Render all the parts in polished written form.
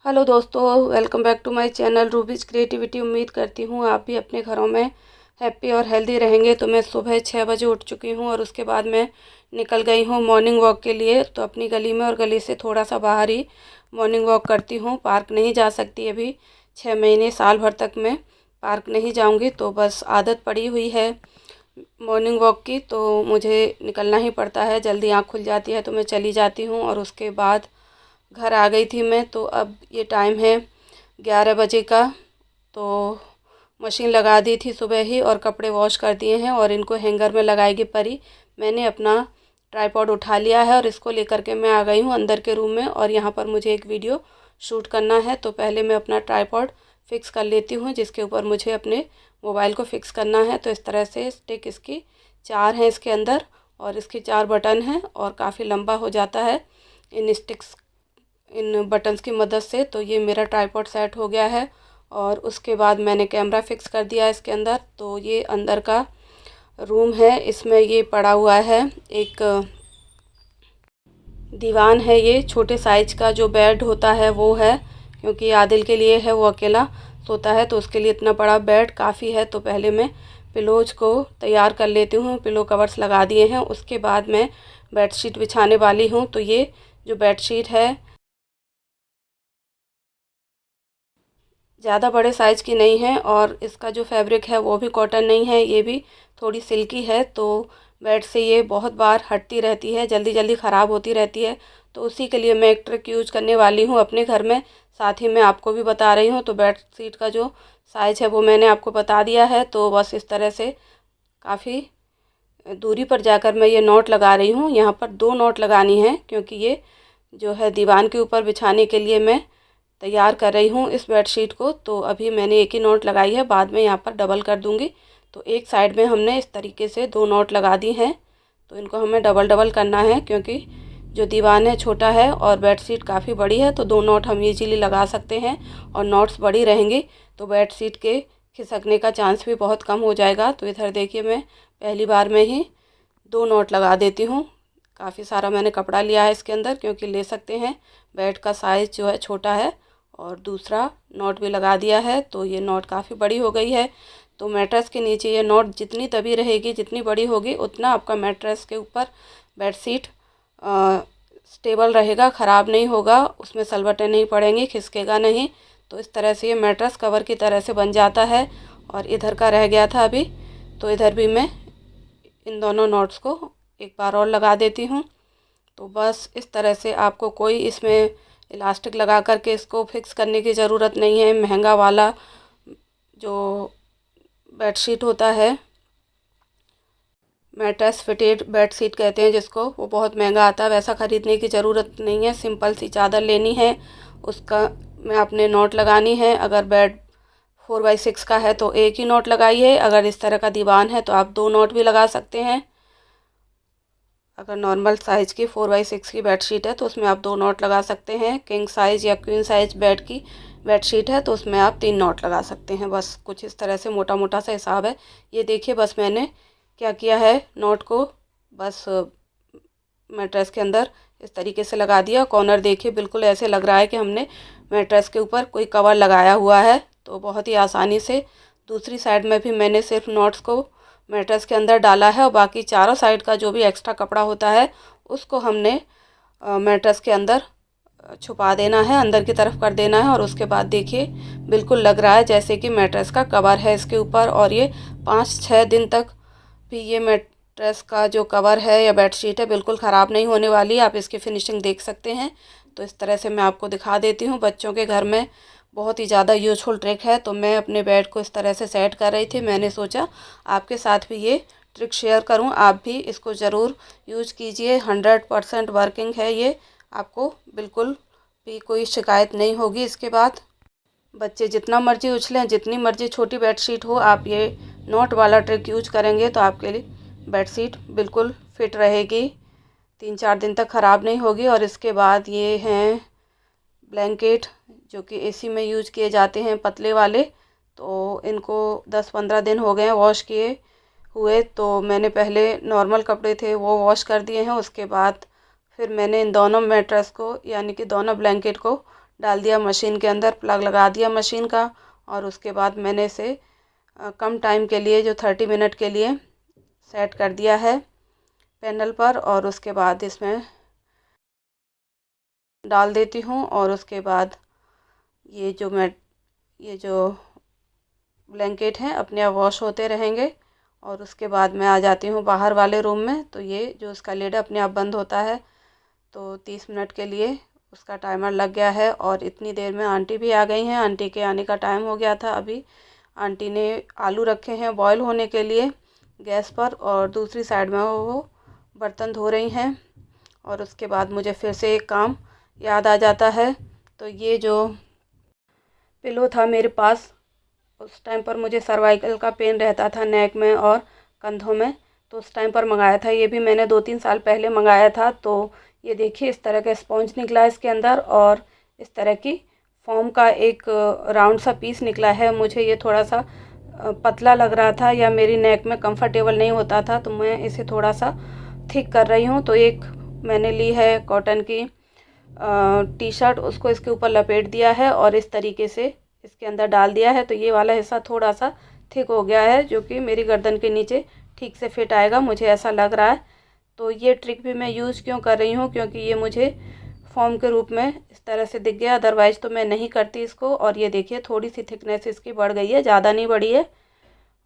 Hello दोस्तों, welcome back to my channel Ruby's creativity. उम्मीद करती हूँ आप भी अपने घरों में हैप्पी और हेल्दी रहेंगे। तो मैं सुबह 6 बजे उठ चुकी हूँ और उसके बाद मैं निकल गई हूँ मॉर्निंग वॉक के लिए। तो अपनी गली में और गली से थोड़ा सा बाहर ही मॉर्निंग वॉक करती हूँ। पार्क नहीं जा सकती अभी 6 महीने साल भर तक मैं पार्क नहीं जाऊँगी, तो बस आदत पड़ी हुई है मॉर्निंग वॉक की, तो मुझे निकलना ही पड़ता है। जल्दी आँख खुल जाती है तो मैं चली जाती हूँ। और उसके बाद घर आ गई थी मैं, तो अब ये टाइम है 11 बजे का। तो मशीन लगा दी थी सुबह ही और कपड़े वॉश कर दिए हैं और इनको हैंगर में लगाएगी परी। मैंने अपना ट्राइपॉड उठा लिया है और इसको लेकर के मैं आ गई हूँ अंदर के रूम में, और यहाँ पर मुझे एक वीडियो शूट करना है। तो पहले मैं अपना ट्राइपॉड फिक्स कर लेती हूँ, जिसके ऊपर मुझे अपने मोबाइल को फिक्स करना है। तो इस तरह से स्टिक इसकी 4 हैं इसके अंदर, और इसके 4 बटन हैं और काफ़ी लंबा हो जाता है इन बटन्स की मदद से। तो ये मेरा ट्राइपॉड सेट हो गया है और उसके बाद मैंने कैमरा फिक्स कर दिया है इसके अंदर। तो ये अंदर का रूम है, इसमें ये पड़ा हुआ है एक दीवान है। ये छोटे साइज का जो बेड होता है वो है, क्योंकि आदिल के लिए है, वो अकेला सोता है तो उसके लिए इतना बड़ा बेड काफ़ी है। तो पहले मैं पिलोज को तैयार कर लेती हूँ, पिलो कवर्स लगा दिए हैं। उसके बाद मैं बेडशीट बिछाने वाली हूँ। तो ये जो बेडशीट है ज़्यादा बड़े साइज़ की नहीं है और इसका जो फैब्रिक है वो भी कॉटन नहीं है, ये भी थोड़ी सिल्की है। तो बेड से ये बहुत बार हटती रहती है, जल्दी जल्दी ख़राब होती रहती है। तो उसी के लिए मैं एक ट्रिक यूज करने वाली हूँ अपने घर में, साथ ही मैं आपको भी बता रही हूँ। तो बेड शीट का जो साइज़ है वो मैंने आपको बता दिया है। तो बस इस तरह से काफ़ी दूरी पर जाकर मैं ये नॉट लगा रही हूँ। यहाँ पर 2 नॉट लगानी है, क्योंकि ये जो है दीवान के ऊपर बिछाने के लिए मैं तैयार कर रही हूँ इस बेडशीट को। तो अभी मैंने एक ही नॉट लगाई है, बाद में यहाँ पर डबल कर दूँगी। तो एक साइड में हमने इस तरीके से 2 नॉट लगा दी हैं। तो इनको हमें डबल डबल करना है, क्योंकि जो दीवान है छोटा है और बेडशीट काफ़ी बड़ी है। तो 2 नॉट हम इजीली लगा सकते हैं और नॉट्स बड़ी रहेंगी तो बेडशीट के खिसकने का चांस भी बहुत कम हो जाएगा। तो इधर देखिए, मैं पहली बार में ही 2 नॉट लगा देती हूँ। काफ़ी सारा मैंने कपड़ा लिया है इसके अंदर, क्योंकि ले सकते हैं बेड का साइज़ जो है छोटा है। और दूसरा नॉट भी लगा दिया है, तो ये नॉट काफ़ी बड़ी हो गई है। तो मैट्रेस के नीचे ये नॉट जितनी दबी रहेगी, जितनी बड़ी होगी, उतना आपका मैट्रेस के ऊपर बेडशीट स्टेबल रहेगा, ख़राब नहीं होगा, उसमें सलवटें नहीं पड़ेंगी, खिसकेगा नहीं। तो इस तरह से ये मैट्रेस कवर की तरह से बन जाता है। और इधर का रह गया था अभी, तो इधर भी मैं इन दोनों नॉट्स को एक बार और लगा देती हूँ। तो बस इस तरह से आपको कोई इसमें इलास्टिक लगा करके इसको फिक्स करने की ज़रूरत नहीं है। महंगा वाला जो बेडशीट होता है, मैट्रेस फिटेड बेडशीट कहते हैं जिसको, वो बहुत महंगा आता है, वैसा ख़रीदने की ज़रूरत नहीं है। सिंपल सी चादर लेनी है, उसका में आपने नॉट लगानी है। अगर बेड 4x6 का है तो एक ही नॉट लगाइए, अगर इस तरह का दीवान है तो आप 2 नॉट भी लगा सकते हैं। अगर नॉर्मल साइज़ की 4x6 की बेडशीट है तो उसमें आप 2 नॉट लगा सकते हैं। किंग साइज़ या क्वीन साइज़ बेड की बेडशीट है तो उसमें आप 3 नॉट लगा सकते हैं। बस कुछ इस तरह से मोटा मोटा सा हिसाब है। ये देखिए, बस मैंने क्या किया है, नॉट को बस मैट्रेस के अंदर इस तरीके से लगा दिया। कॉर्नर देखिए, बिल्कुल ऐसे लग रहा है कि हमने मैट्रेस के ऊपर कोई कवर लगाया हुआ है। तो बहुत ही आसानी से दूसरी साइड में भी मैंने सिर्फ नॉट्स को मैट्रेस के अंदर डाला है और बाकी चारों साइड का जो भी एक्स्ट्रा कपड़ा होता है उसको हमने मैट्रेस के अंदर छुपा देना है, अंदर की तरफ कर देना है। और उसके बाद देखिए, बिल्कुल लग रहा है जैसे कि मैट्रेस का कवर है इसके ऊपर। और ये 5-6 दिन तक भी ये मैट्रेस का जो कवर है या बेडशीट है बिल्कुल ख़राब नहीं होने वाली। आप इसकी फिनिशिंग देख सकते हैं। तो इस तरह से मैं आपको दिखा देती हूँ। बच्चों के घर में बहुत ही ज़्यादा यूजफुल ट्रिक है। तो मैं अपने बेड को इस तरह से सेट कर रही थी, मैंने सोचा आपके साथ भी ये ट्रिक शेयर करूं। आप भी इसको ज़रूर यूज कीजिए, 100% वर्किंग है ये। आपको बिल्कुल भी कोई शिकायत नहीं होगी इसके बाद। बच्चे जितना मर्जी उछलें, जितनी मर्जी छोटी बेडशीट हो, आप ये नॉट वाला ट्रिक यूज करेंगे तो आपके लिए बेडशीट बिल्कुल फिट रहेगी, 3-4 दिन तक ख़राब नहीं होगी। और इसके बाद ये हैं ब्लैंकेट, जो कि एसी में यूज किए जाते हैं, पतले वाले। तो इनको 10-15 दिन हो गए हैं वॉश किए हुए। तो मैंने पहले नॉर्मल कपड़े थे वो वॉश कर दिए हैं, उसके बाद फिर मैंने इन दोनों मैट्रेस को यानी कि दोनों ब्लैंकेट को डाल दिया मशीन के अंदर, प्लग लगा दिया मशीन का, और उसके बाद मैंने इसे कम टाइम के लिए, जो 30 मिनट के लिए सेट कर दिया है पैनल पर। और उसके बाद इसमें डाल देती हूँ, और उसके बाद ये जो ब्लैंकेट हैं अपने आप वॉश होते रहेंगे। और उसके बाद मैं आ जाती हूँ बाहर वाले रूम में, तो ये जो उसका लिड अपने आप बंद होता है। तो 30 मिनट के लिए उसका टाइमर लग गया है, और इतनी देर में आंटी भी आ गई हैं। आंटी के आने का टाइम हो गया था। अभी आंटी ने आलू रखे हैं बॉईल होने के लिए गैस पर, और दूसरी साइड में वो बर्तन धो रही हैं। और उसके बाद मुझे फिर से एक काम याद आ जाता है। तो ये जो पिलो था मेरे पास, उस टाइम पर मुझे सर्वाइकल का पेन रहता था नेक में और कंधों में, तो उस टाइम पर मंगाया था। ये भी मैंने 2-3 साल पहले मंगाया था। तो ये देखिए इस तरह का स्पॉन्ज निकला है इसके अंदर, और इस तरह की फोम का एक राउंड सा पीस निकला है। मुझे ये थोड़ा सा पतला लग रहा था, या मेरी नेक में कंफर्टेबल नहीं होता था, तो मैं इसे थोड़ा सा थिक कर रही हूँ। तो एक मैंने ली है कॉटन की टी शर्ट, उसको इसके ऊपर लपेट दिया है और इस तरीके से इसके अंदर डाल दिया है। तो ये वाला हिस्सा थोड़ा सा थिक हो गया है, जो कि मेरी गर्दन के नीचे ठीक से फिट आएगा, मुझे ऐसा लग रहा है। तो ये ट्रिक भी मैं यूज़ क्यों कर रही हूँ, क्योंकि ये मुझे फॉर्म के रूप में इस तरह से दिख गया, अदरवाइज़ तो मैं नहीं करती इसको। और ये देखिए थोड़ी सी थिकनेस इसकी बढ़ गई है, ज़्यादा नहीं बढ़ी है।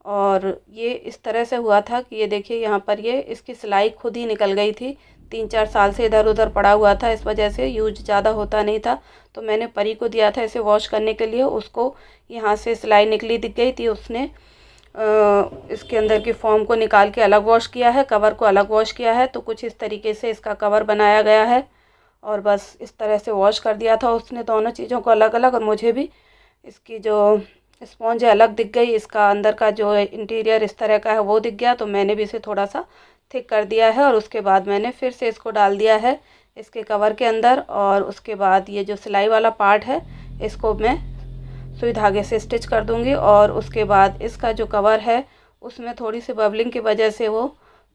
और ये इस तरह से हुआ था कि ये देखिए यहाँ पर ये इसकी सिलाई खुद ही निकल गई थी। 3-4 साल से इधर उधर पड़ा हुआ था, इस वजह से यूज ज़्यादा होता नहीं था। तो मैंने परी को दिया था इसे वॉश करने के लिए, उसको यहाँ से सिलाई निकली दिख गई थी। उसने इसके अंदर की फॉर्म को निकाल के अलग वॉश किया है, कवर को अलग वॉश किया है। तो कुछ इस तरीके से इसका कवर बनाया गया है, और बस इस तरह से वॉश कर दिया था उसने दोनों चीज़ों को अलग अलग। और मुझे भी इसकी जो स्पॉन्ज अलग दिख गई, इसका अंदर का जो इंटीरियर इस तरह का है वो दिख गया। तो मैंने भी इसे थोड़ा सा थिक कर दिया है, और उसके बाद मैंने फिर से इसको डाल दिया है इसके कवर के अंदर। और उसके बाद ये जो सिलाई वाला पार्ट है इसको मैं सुई धागे से स्टिच कर दूंगी। और उसके बाद इसका जो कवर है उसमें थोड़ी सी बबलिंग की वजह से वो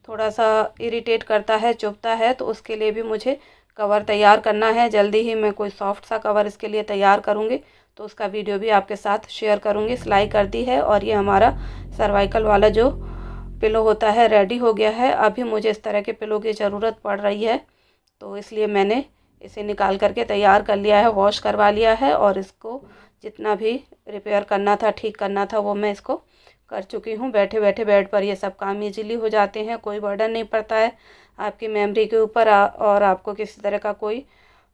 थोड़ा सा इरिटेट करता है, चुभता है। तो उसके लिए भी मुझे कवर तैयार करना है। जल्दी ही मैं कोई सॉफ्ट सा कवर इसके लिए तैयार करूँगी, तो उसका वीडियो भी आपके साथ शेयर करूँगी। सिलाई कर दी है, और ये हमारा सर्वाइकल वाला जो पिलो होता है रेडी हो गया है। अभी मुझे इस तरह के पिलो की ज़रूरत पड़ रही है, तो इसलिए मैंने इसे निकाल करके तैयार कर लिया है, वॉश करवा लिया है। और इसको जितना भी रिपेयर करना था, ठीक करना था, वो मैं इसको कर चुकी हूँ। बैठे बैठे बेड पर ये सब काम इजीली हो जाते हैं, कोई बर्डन नहीं पड़ता है आपकी मेमोरी के ऊपर, और आपको किसी तरह का कोई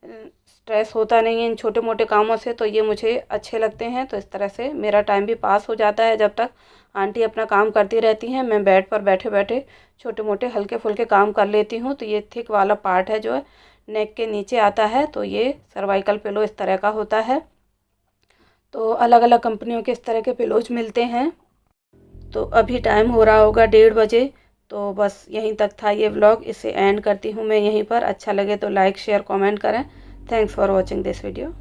स्ट्रेस होता नहीं है इन छोटे मोटे कामों से। तो ये मुझे अच्छे लगते हैं। तो इस तरह से मेरा टाइम भी पास हो जाता है, जब तक आंटी अपना काम करती रहती हैं मैं बेड पर बैठे बैठे छोटे मोटे हल्के फुल्के काम कर लेती हूँ। तो ये थिक वाला पार्ट है जो है नेक के नीचे आता है, तो ये सर्वाइकल पिलो इस तरह का होता है। तो अलग अलग कंपनियों के इस तरह के पिलोज मिलते हैं। तो अभी टाइम हो रहा होगा 1:30 बजे। तो बस यहीं तक था ये व्लॉग, इसे एंड करती हूँ मैं यहीं पर। अच्छा लगे तो लाइक शेयर कमेंट करें। Thanks for watching this video.